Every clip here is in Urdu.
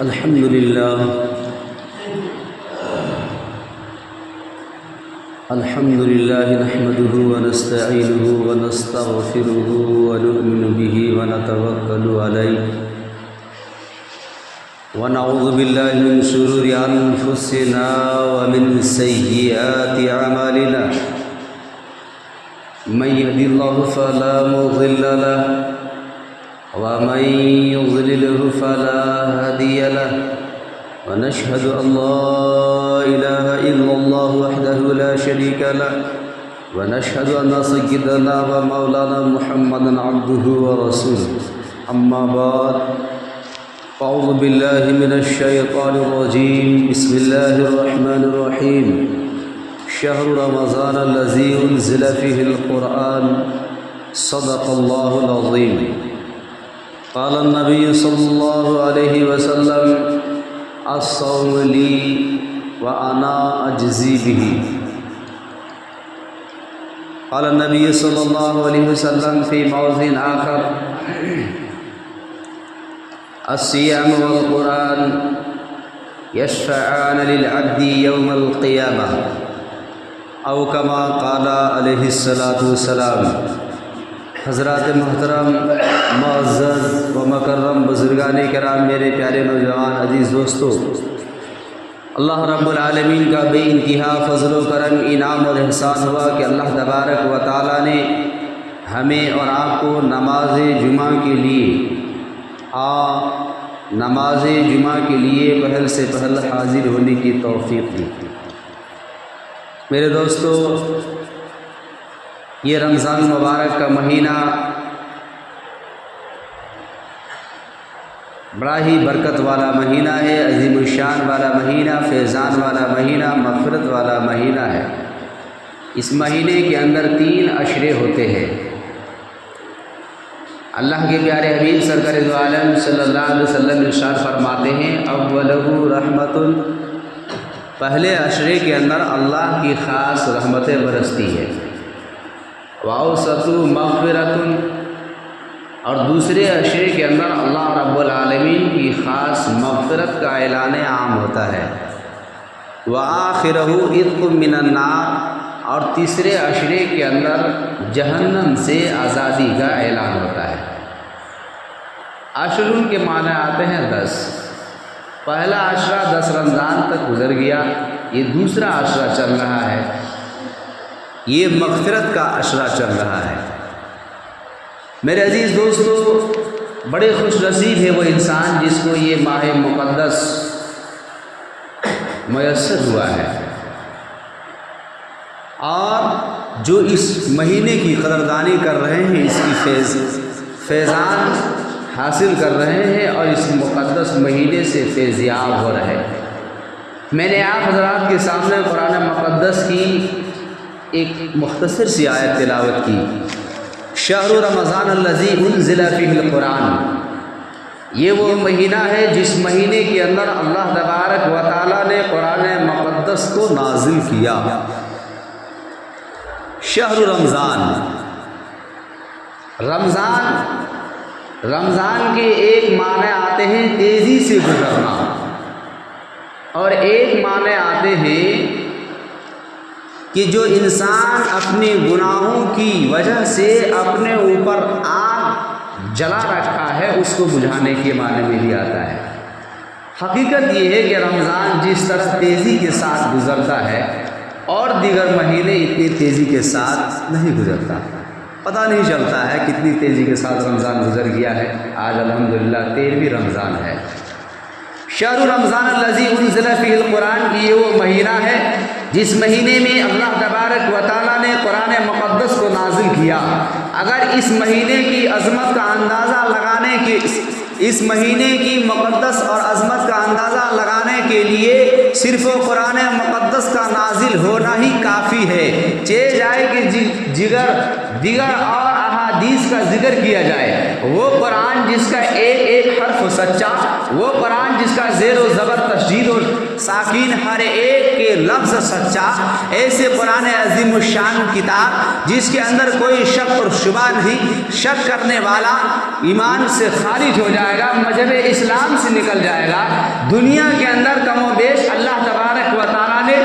الحمد لله نحمده ونستعينه ونستغفره ونؤمن به ونتوكل عليه ونعوذ بالله من شرور أنفسنا ومن سيئات أعمالنا من يهد الله فلا مضل له ومن يضلله فلا هادي له ونشهد أن لا إله إلا الله وحده لا شريك له ونشهد أن سيدنا ومولانا محمدا عبده ورسوله أما بعد أعوذ بالله من الشيطان الرجيم بسم الله الرحمن الرحيم شهر رمضان الذي أنزل فيه القرآن صدق الله العظيم قال النبي صلى الله عليه وسلم الصوم لي وأنا أجزي به قال النبي صلى الله عليه وسلم في موضع آخر الصيام والقرآن يشفعان للعبد يوم القيامة أو كما قال عليه الصلاة والسلام۔ حضرات محترم، معزز و مکرم بزرگان کرام، میرے پیارے نوجوان عزیز دوستو، اللہ رب العالمین کا بے انتہا فضل و کرم، انعام اور احسان ہوا کہ اللہ تبارک و تعالی نے ہمیں اور آپ کو نماز جمعہ کے لیے پہل سے پہل حاضر ہونے کی توفیق دی۔ میرے دوستو، یہ رمضان مبارک کا مہینہ بڑا ہی برکت والا مہینہ ہے، عظیم الشان والا مہینہ، فیضان والا مہینہ، مغفرت والا مہینہ ہے۔ اس مہینے کے اندر 3 عشرے ہوتے ہیں۔ اللہ کے پیارے حبیب سرکار دو عالم صلی اللہ علیہ وسلم ارشاد فرماتے ہیں، اولہ رحمت، پہلے عشرے کے اندر اللہ کی خاص رحمتیں برستی ہے، وَأَوْسَطُ مَغْفِرَةٌ، اور دوسرے عشرے کے اندر اللہ رب العالمین کی خاص مغفرت کا اعلان عام ہوتا ہے، وَآخِرَهُ عِتْقٌ مِّنَ النَّارِ، اور تیسرے عشرے کے اندر جہنم سے آزادی کا اعلان ہوتا ہے۔ عشرون کے معنی آتے ہیں 10۔ پہلا عشرہ 10 رمضان تک گزر گیا، یہ دوسرا عشرہ چل رہا ہے، یہ مغفرت کا عشرہ چل رہا ہے۔ میرے عزیز دوستو، بڑے خوش نصیب ہے وہ انسان جس کو یہ ماہ مقدس میسر ہوا ہے، اور جو اس مہینے کی قدردانی کر رہے ہیں، اس کی فیضان حاصل کر رہے ہیں اور اس مقدس مہینے سے فیضیاب ہو رہے ہیں۔ میں نے آپ حضرات کے سامنے قرآن مقدس کی ایک مختصر سی آیت تلاوت کی، شہر رمضان الذی انزل فیہ القرآن، یہ وہ مہینہ ہے جس مہینے کے اندر اللہ تبارک و تعالی نے قرآن مقدس کو نازل کیا۔ شہر رمضان کے ایک معنی آتے ہیں تیزی سے گزرنا، اور ایک معنی آتے ہیں کہ جو انسان اپنے گناہوں کی وجہ سے اپنے اوپر آگ جلا رکھا ہے اس کو بجھانے کے معنی میں بھی آتا ہے۔ حقیقت یہ ہے کہ رمضان جس طرح تیزی کے ساتھ گزرتا ہے اور دیگر مہینے اتنی تیزی کے ساتھ نہیں گزرتا، پتہ نہیں چلتا ہے کتنی تیزی کے ساتھ رمضان گزر گیا ہے۔ آج الحمدللہ 13ویں رمضان ہے۔ شہر رمضان الذی انزل فیہ القرآن کی یہ وہ مہینہ ہے جس مہینے میں اللہ تبارک و تعالیٰ نے قرآن مقدس کو نازل کیا۔ اگر اس مہینے کی عظمت کا اندازہ لگانے کے اس مہینے کی مقدس اور عظمت کا اندازہ لگانے کے لیے صرف قرآن مقدس کا نازل ہونا ہی کافی ہے، چاہے جائے کہ دیگر اور احادیث کا ذکر کیا جائے۔ وہ قرآن جس کا ایک ایک حرف سچا، وہ قرآن جس کا زیر و زبر تشدید و ساکین ہر ایک کے لفظ سچا، ایسے قرآن عظیم الشان کتاب جس کے اندر کوئی شک اور شبہ نہیں، شک کرنے والا ایمان سے خارج ہو جائے گا، مذہب اسلام سے نکل جائے گا۔ دنیا کے اندر کم و بیش اللہ تبارک و تعالیٰ نے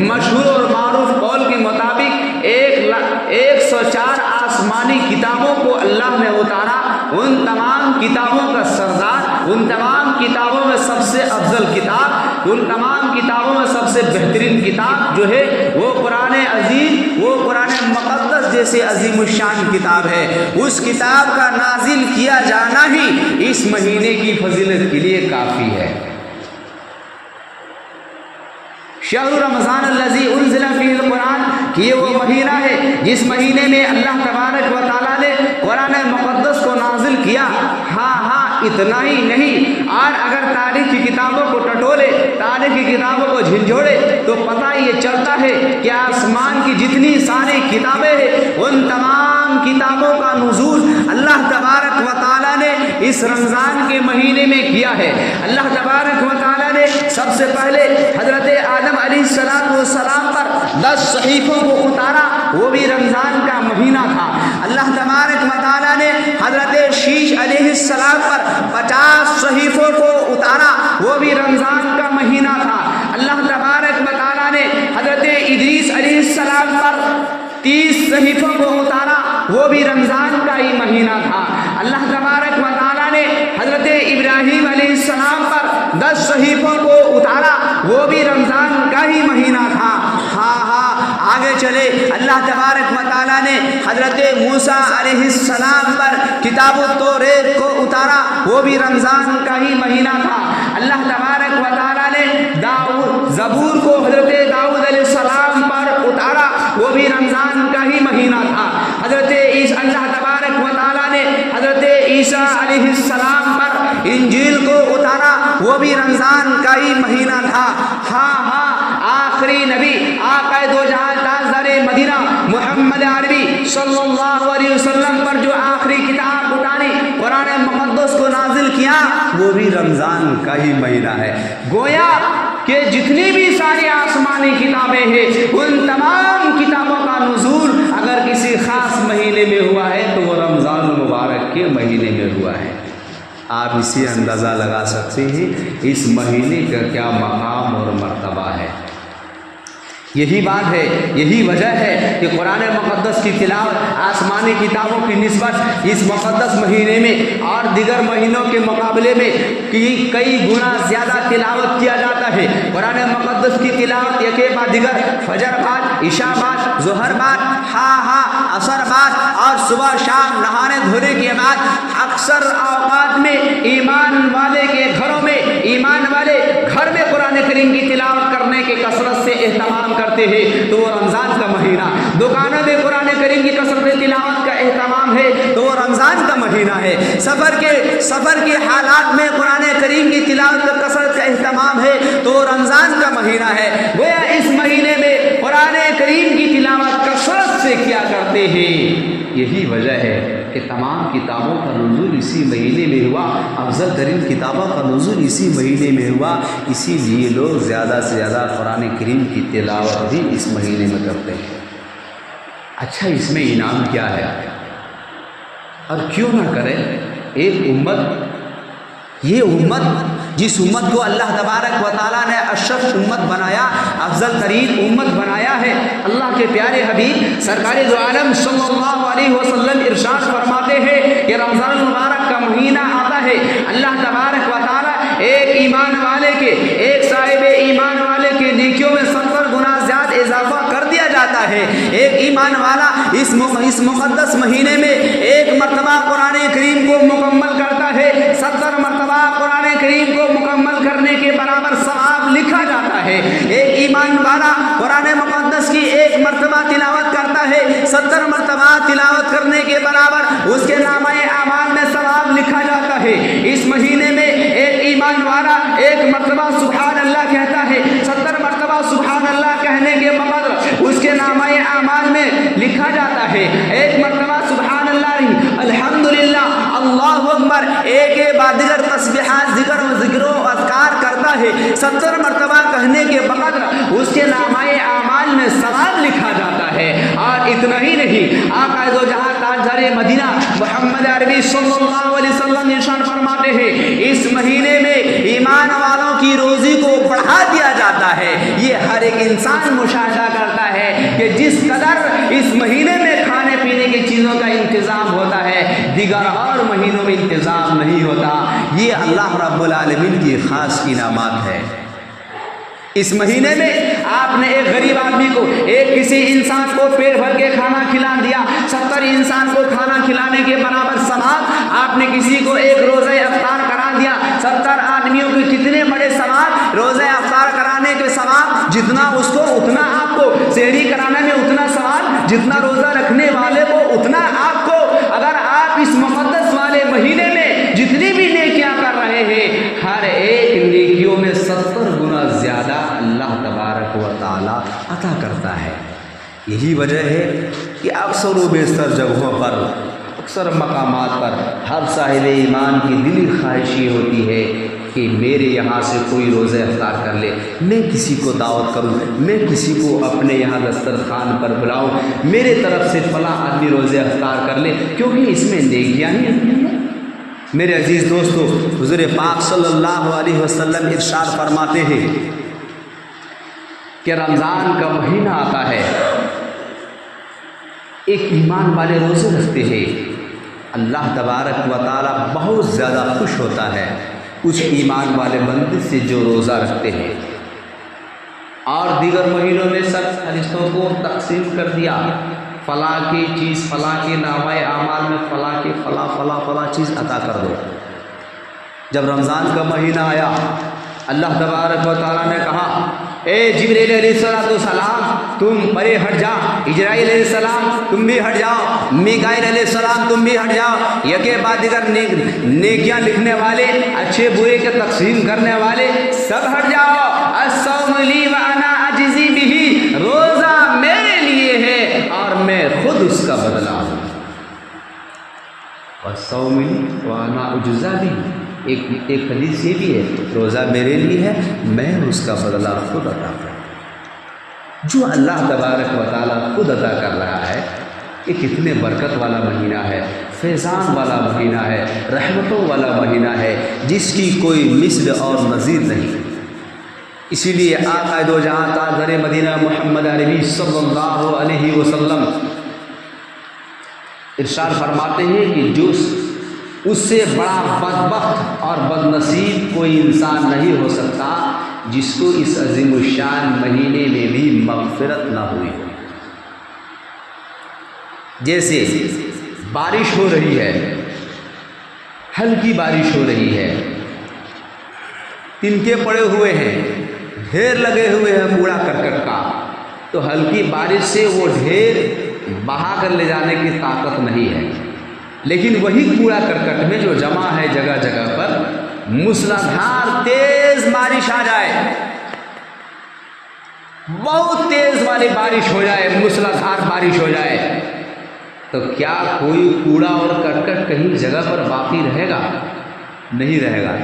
مشہور اور معروف قول کے مطابق 104 آسمانی کتابوں کو اللہ نے اتارا۔ ان تمام کتابوں کا سردار، ان تمام کتابوں میں سب سے افضل کتاب، ان تمام کتابوں میں سب سے بہترین کتاب جو ہے وہ قرآن عظیم، وہ قرآن مقدس جیسے عظیم الشان کتاب ہے۔ اس کتاب کا نازل کیا جانا ہی اس مہینے کی فضیلت کے لیے کافی ہے۔ شہر رمضان الذی انزل فیہ القرآن، کہ یہ وہ مہینہ ہے جس مہینے میں اللہ تبارک و تعالیٰ نے قرآن مقدس کو نازل کیا۔ ہاں اتنا ہی نہیں، اور اگر تاریخ کی کتابوں کو ٹٹولے، تاریخ کی کتابوں کو جھنجھوڑے تو پتہ یہ چلتا ہے کہ آسمان کی جتنی ساری کتابیں ہیں ان تمام کتابوں کا نزول اللہ تبارک و تعالیٰ نے اس رمضان کے مہینے میں کیا ہے۔ اللہ تبارک و تعالیٰ نے سب سے پہلے حضرت آدم علیہ السلام پر 10 صحیفوں کو اتارا، وہ بھی رمضان کا مہینہ تھا۔ اللہ تبارک و تعالیٰ نے حضرت شیش علیہ السلام پر 50 صحیفوں کو اتارا، وہ بھی رمضان کا مہینہ تھا۔ اللہ تبارک و تعالیٰ نے حضرت ادریس علیہ السلام پر 30 صحیفوں کو اتارا، وہ بھی رمضان کا ہی مہینہ تھا۔ اللہ تبارک و تعالیٰ نے حضرت ابراہیم علیہ السلام پر 10 صحیفوں کو اتارا، وہ بھی رمضان کا ہی مہینہ تھا۔ آگے چلے، اللہ تبارک و تعالیٰ نے حضرت موسیٰ علیہ السلام پر کتاب التوریت کو اتارا، وہ بھی رمضان کا ہی مہینہ تھا۔ اللہ تبارک و تعالیٰ نے زبور کو حضرت داؤد علیہ السلام پر اتارا، وہ بھی رمضان کا ہی مہینہ تھا۔ اللہ تبارک و تعالیٰ نے حضرت عیسیٰ علیہ السلام پر انجیل کو اتارا، وہ بھی رمضان کا ہی مہینہ تھا۔ آخری نبی آقا دو جہاں تاجدار مدینہ محمد عربی صلی اللہ علیہ وسلم پر جو آخری کتاب اتاری، قرآن مقدس کو نازل کیا، وہ بھی رمضان کا ہی مہینہ ہے۔ گویا کہ جتنی بھی ساری آسمانی کتابیں ہیں ان تمام کتابوں کا نزول اگر کسی خاص مہینے میں ہوا ہے تو وہ رمضان المبارک کے مہینے میں ہوا ہے۔ آپ اسی اندازہ لگا سکتے ہیں اس مہینے کا کیا مقام اور مرتبہ ہے۔ یہی بات ہے، یہی وجہ ہے کہ قرآن مقدس کی تلاوت آسمانی کتابوں کی نسبت اس مقدس مہینے میں اور دیگر مہینوں کے مقابلے میں کئی گنا زیادہ تلاوت کیا جاتا ہے۔ قرآن مقدس کی تلاوت یکے بعد دیگر، فجر بعد، عشاء بعد، ظہر بعد، عصر بعد اور صبح شام نہانے دھونے کے بعد اکثر اوقات میں ایمان والے کے گھروں میں، ایمان والے گھر میں قرآن کریم کی تلاوت کرنے کے کثرت سے اہتمام کرتے ہیں تو وہ رمضان کا مہینہ۔ دکانوں میں قرآن کریم کی کثرت تلاوت کا اہتمام ہے تو وہ رمضان کا مہینہ ہے۔ سفر کے حالات میں قرآن کریم کی تلاوت کا کثرت کا اہتمام ہے تو وہ رمضان کا مہینہ ہے۔ گویا اس مہینے میں قرآن کریم کی تلاوت کثرت سے کیا کرتے ہیں۔ یہی وجہ ہے کہ تمام کتابوں کا نزول اسی مہینے میں ہوا، افضل ترین کتابوں کا نزول اسی مہینے میں ہوا، اسی لیے لوگ زیادہ سے زیادہ قرآن کریم کی تلاوت بھی اس مہینے میں کرتے ہیں۔ اچھا، اس میں انعام کیا ہے اور کیوں نہ کرے؟ ایک امت، یہ امت جس امت کو اللہ تبارک و تعالیٰ نے اشرف امت بنایا، افضل ترین امت بنایا ہے، اللہ کے پیارے حبیب سرکار دو عالم صلی اللہ علیہ وسلم ارشاد فرماتے ہیں کہ رمضان المبارک کا مہینہ آتا ہے، اللہ تبارک و تعالیٰ ایک ایمان والے کے، ایک صاحب ایمان والے کے نیکیوں میں 70 گنا زیادہ اضافہ کر دیا جاتا ہے۔ ایک ایمان والا اس مقدس مہینے میں ایک مرتبہ قرآن کریم کو مکمل کرتا ہے، 70 مرتبہ قرآن کریم کو مکمل کرنے کے برابر ثواب لکھا جاتا ہے۔ ایک ایمان والا قرآن مقدس کی ایک مرتبہ تلاوت کرتا ہے، 70 مرتبہ تلاوت کرنے کے برابر اس کے نامہ اعمال میں ثواب لکھا جاتا ہے۔ اس مہینے میں ایک ایمان والا ایک مرتبہ سبحان اللہ کہتا ہے، 70 مرتبہ سبحان اللہ کہنے کے بقدر اس کے نامہ اعمال میں لکھا جاتا ہے۔ ایک مرتبہ سبحان اللہ الحمدللہ اللہ اکبر ایک بعد دیگر تسبیحات ذکر و اذکار کرتا ہے، 70 مرتبہ کہنے کے بقدر اس کے نامہ اعمال میں ثواب لکھا جاتا ہے۔ اور اتنا ہی نہیں، آقا دو جہاں تاجدار مدینہ محمد عربی صلی اللہ علیہ وسلم ارشاد فرماتے ہیں اس مہینے میں ایمان والوں کی ہر ایک انسان مشاہدہ کرتا ہے کہ جس قدر اس مہینے میں کھانے پینے کی چیزوں کا انتظام ہوتا ہے دیگر اور مہینوں میں انتظام نہیں ہوتا۔ یہ اللہ رب العالمین کی خاص انعامات ہے۔ اس مہینے میں آپ نے ایک غریب آدمی کو، ایک کسی انسان کو پیٹ بھر کے کھانا کھلا دیا، 70 انسان کو کھانا کھلانے کے برابر ثواب۔ آپ نے کسی کو ایک روزہ افطار کرا دیا، 70 آدمیوں کے کتنے بڑے ثواب، روزہ افطار کرانے کے ثواب جتنا اس کو اتنا آپ کو، سحری کرانے میں اتنا ثواب جتنا روزہ رکھنے والے کو اتنا آپ کو۔ اگر آپ اس مقدس والے مہینے میں جتنی بھی نیکیاں کر رہے ہیں، ہر ایک نیکیوں میں 70 گنا زیادہ اللہ تبارک و تعالی عطا کرتا ہے۔ یہی وجہ ہے کہ اکثر و بیشتر جگہوں پر، اکثر مقامات پر ہر صاحب ایمان کی دلی خواہش یہ ہوتی ہے کہ میرے یہاں سے کوئی روزہ افطار کر لے، میں کسی کو دعوت کروں، میں کسی کو اپنے یہاں دسترخوان پر بلاؤں، میرے طرف سے فلاں آدمی روزہ افطار کر لے، کیونکہ اس میں نیکیاں ہی ہوتی ہیں۔ میرے عزیز دوستو، حضور پاک صلی اللہ علیہ وسلم ارشاد فرماتے ہیں کہ رمضان کا مہینہ آتا ہے، ایک ایمان والے روزے رکھتے ہیں، اللہ تبارک و تعالی بہت زیادہ خوش ہوتا ہے اس ایمان والے بندے سے جو روزہ رکھتے ہیں۔ اور دیگر مہینوں میں سب فرشتوں کو تقسیم کر دیا، فلاں کی چیز فلاں کے نامہ اعمال میں فلاں کے فلاں چیز عطا کر دو۔ جب رمضان کا مہینہ آیا، اللہ تبارک و تعالیٰ نے کہا، اے جبریل علیہ السلام تم پرے ہٹ جا، اجرائیل علیہ السلام تم بھی ہٹ جاؤ، میکائیل علیہ السلام تم بھی ہٹ جاؤ، یکے بعد دیگر نیکیاں لکھنے والے، اچھے برے کے تقسیم کرنے والے سب ہٹ جاؤ۔ الصوم لی وانا اجزی بہ، روزہ میرے لیے ہے اور میں خود اس کا بدلہ ہوں۔ الصوم لی وانا اجزی بہ، ایک حدیث یہ بھی ہے، روزہ میرے لیے ہے، میں اس کا بدلہ خود عطا کروں۔ جو اللہ تبارک و تعالیٰ خود عطا کر رہا ہے، یہ کتنے برکت والا مہینہ ہے، فیضان والا مہینہ ہے، رحمتوں والا مہینہ ہے، جس کی کوئی مثل اور نظیر نہیں۔ اسی لیے آقا دو جہاں تاجدار مدینہ محمد عربی صلی اللہ علیہ وسلم ارشاد فرماتے ہیں کہ جو اس سے بڑا بدبخت اور بد نصیب کوئی انسان نہیں ہو سکتا جس کو اس عظیم الشان مہینے میں بھی مغفرت نہ ہوئی ہو۔ جیسے بارش ہو رہی ہے، ہلکی بارش ہو رہی ہے، تنکے پڑے ہوئے ہیں، ڈھیر لگے ہوئے ہیں کوڑا کرکٹ کا، تو ہلکی بارش سے وہ ڈھیر بہا کر لے جانے کی طاقت نہیں ہے، لیکن وہی کوڑا کرکٹ میں جو جمع ہے جگہ جگہ پر، موسلادھار تیز بارش آ جائے، بہت تیز والی بارش ہو جائے، موسلادھار بارش ہو جائے، تو کیا کوئی کوڑا اور کرکٹ کہیں جگہ پر باقی رہے گا؟ نہیں رہے گا۔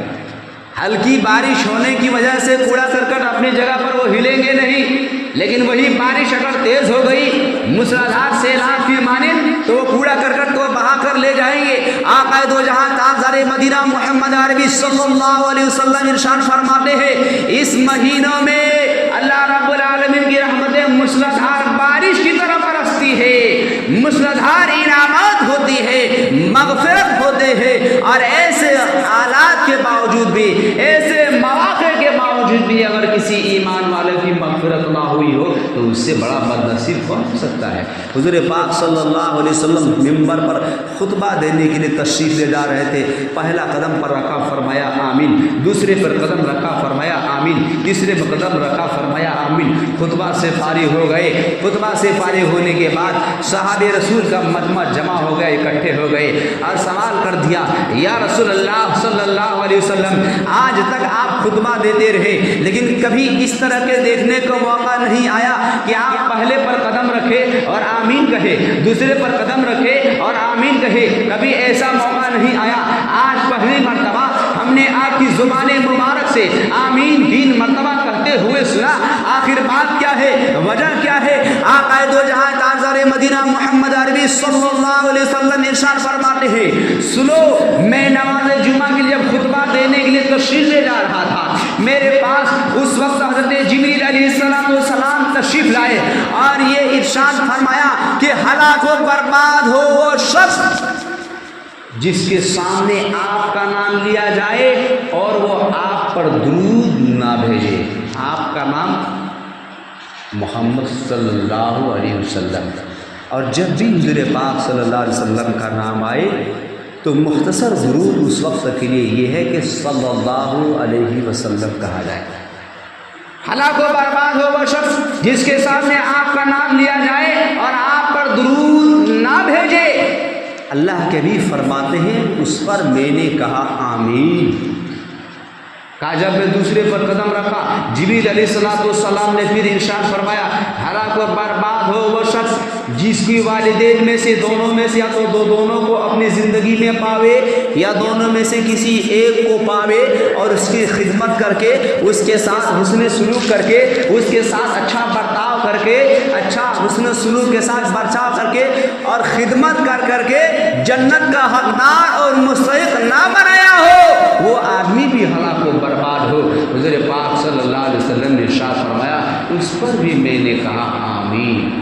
ہلکی بارش ہونے کی وجہ سے کوڑا کرکٹ اپنی جگہ پر وہ ہلیں گے نہیں، لیکن وہی بارش اگر تیز ہو گئی موسلادھار سیلاب کی مانند، تو وہ کوڑا کرکٹ کو بہا کر لے جائیں گے۔ آقا دو جہاں تاجدار مدینہ محمد عربی صلی اللہ علیہ وسلم ارشاد فرماتے ہیں، اس مہینوں میں اللہ رب العالمین کی رحمتیں موسلادھار بارش کی طرح برستی ہے، موسلادھار انعامات ہوتی ہے، مغفرت ہوتے ہیں، اور ایسے حالات کے باوجود بھی، ایسے مواقع کے باوجود بھی اگر کسی ایمان والے کی مغفرت نہ ہوئی ہو تو اس سے بڑا بد نصیب کون ہو سکتا ہے۔ حضور پاک صلی اللہ علیہ وسلم ممبر پر خطبہ دینے کے لیے تشریف لے جا رہے تھے، پہلا قدم پر رکھا فرمایا آمین، دوسرے پر قدم رکھا فرمایا آمین، تیسرے پر قدم رکھا فرمایا آمین۔ خطبہ سے فارغ ہو گئے، خطبہ سے فارغ ہونے کے بعد صحابہ رسول کا مجمع جمع ہو گئے، اکٹھے ہو گئے اور سوال کر دیا، یا رسول اللہ صلی اللہ علیہ وسلم، آج تک آپ خطبہ دیتے رہے لیکن کبھی اس طرح کے دیکھنے کو موقع نہیں آیا کہ آپ پہلے پر قدم رکھے اور آمین کہے، دوسرے پر قدم رکھے اور آمین کہے، کبھی ایسا موقع نہیں آیا، آج پہلی مرتبہ ہم نے آپ کی زبان مبارک سے آمین 3 مرتبہ کہتے ہوئے سنا، آخر بات کیا ہے، وجہ کیا ہے؟ آقا دو جہاں تاجدار مدینہ محمد عربی صلی اللہ علیہ وسلم ارشاد فرماتے ہیں، سنو، میں نماز جمعہ کے لیے خطبہ دینے کے لیے تشریف لے جا رہا تھا، میرے پاس اس وقت حضرت جبریل علیہ السلام تشریف لائے اور یہ ارشاد فرمایا کہ ہلاک و برباد ہو وہ شخص جس کے سامنے آپ کا نام لیا جائے اور وہ آپ پر درود نہ بھیجے. آپ کا نام محمد صلی اللہ علیہ وسلم، اور جب بھی حضور پاک صلی اللہ علیہ وسلم کا نام آئے تو مختصر درود اس وقت کے لیے یہ ہے کہ صلی اللہ علیہ وسلم کہا جائے. ہلاک و برباد ہو وہ شخص جس کے سامنے آپ کا نام لیا جائے اور آپ پر درود نہ بھیجے. اللہ کے بھی فرماتے ہیں اس پر میں نے کہا آمین. کہا جب میں دوسرے پر قدم رکھا جبریل علیہ السلام نے پھر ارشاد فرمایا ہلاک و برباد ہو وہ شخص جس کی والدین میں سے دونوں میں سے یا تو دونوں کو اپنی زندگی میں پاوے یا دونوں میں سے کسی ایک کو پاوے اور اس کی خدمت کر کے اس کے ساتھ حسن سلوک کر کے اس کے ساتھ اچھا برتاؤ کر کے اچھا حسن سلوک کے ساتھ برتاؤ کر کے اور خدمت کر کے جنت کا حقدار اور مستحق نہ بنایا ہو وہ آدمی بھی ہلاک و برباد ہو. حضور پاک صلی اللہ علیہ وسلم نے ارشاد فرمایا اس پر بھی میں نے کہا آمین.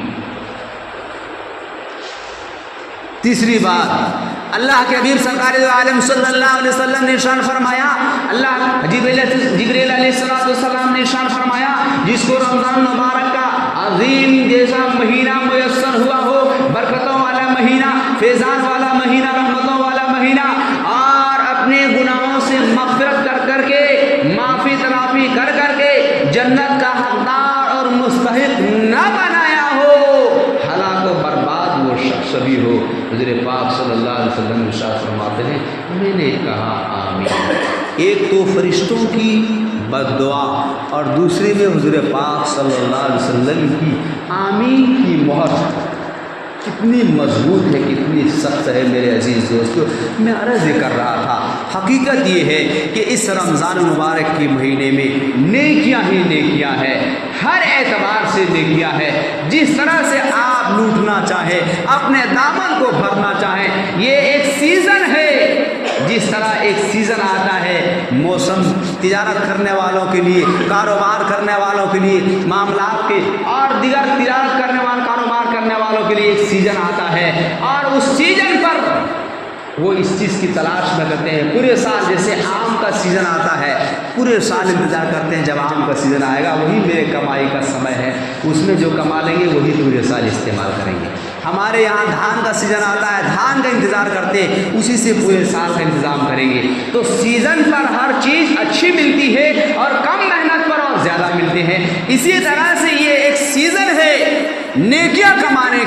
تیسری بات اللہ کے حبیب سرکار دو عالم صلی اللہ علیہ وسلم نے ارشاد فرمایا اللہ جبریل علیہ السلام نے ارشاد فرمایا جس کو رمضان مبارک کا عظیم جیسا مہینہ میسر ہوا ہو، برکتوں والا مہینہ، فیضان والا مہینہ، رحمتوں والا مہینہ، اور اپنے گناہوں سے مغفرت کر کے معافی تلافی کر کے جنت کا حقدار اور مستحق نہ بنایا ہو، ہلاک و برباد وہ شخص بھی ہو. حضور پاک صلی اللہ علیہ وسلم ارشاد فرماتے ہیں میں نے کہا آمین. ایک تو فرشتوں کی بد دعا اور دوسرے میں حضور پاک صلی اللہ علیہ وسلم کی آمین کی مہر کتنی مضبوط ہے، کتنی سخت ہے. میرے عزیز دوستو میں عرض کر رہا تھا حقیقت یہ ہے کہ اس رمضان مبارک کے مہینے میں نیکیاں ہی نیکیاں ہیں، ہر اعتبار سے نیکیاں ہے. جس طرح سے آپ لوٹنا چاہیں، اپنے دامن کو بھرنا چاہیں، یہ ایک سیزن ہے. جس طرح ایک سیزن آتا ہے موسم تجارت کرنے والوں کے لیے، کاروبار کرنے والوں کے لیے، معاملات کے اور دیگر تجارت کرنے والوں، کاروبار کرنے والوں کے لیے ایک سیزن آتا ہے اور اس سیزن پر وہ اس چیز کی تلاش میں کرتے ہیں. پورے سال جیسے آم کا سیزن آتا ہے، پورے سال انتظار کرتے ہیں جب آم کا سیزن آئے گا، وہی میرے کمائی کا سمے ہے، اس میں جو کما لیں گے وہی پورے سال استعمال کریں گے. ہمارے یہاں دھان کا سیزن آتا ہے، دھان کا انتظار کرتے ہیں، اسی سے پورے سال کا انتظام کریں گے. تو سیزن پر ہر چیز اچھی ملتی ہے اور کم محنت پر اور زیادہ ملتے ہیں. اسی طرح سے یہ ایک سیزن ہے نیکیاں کمانے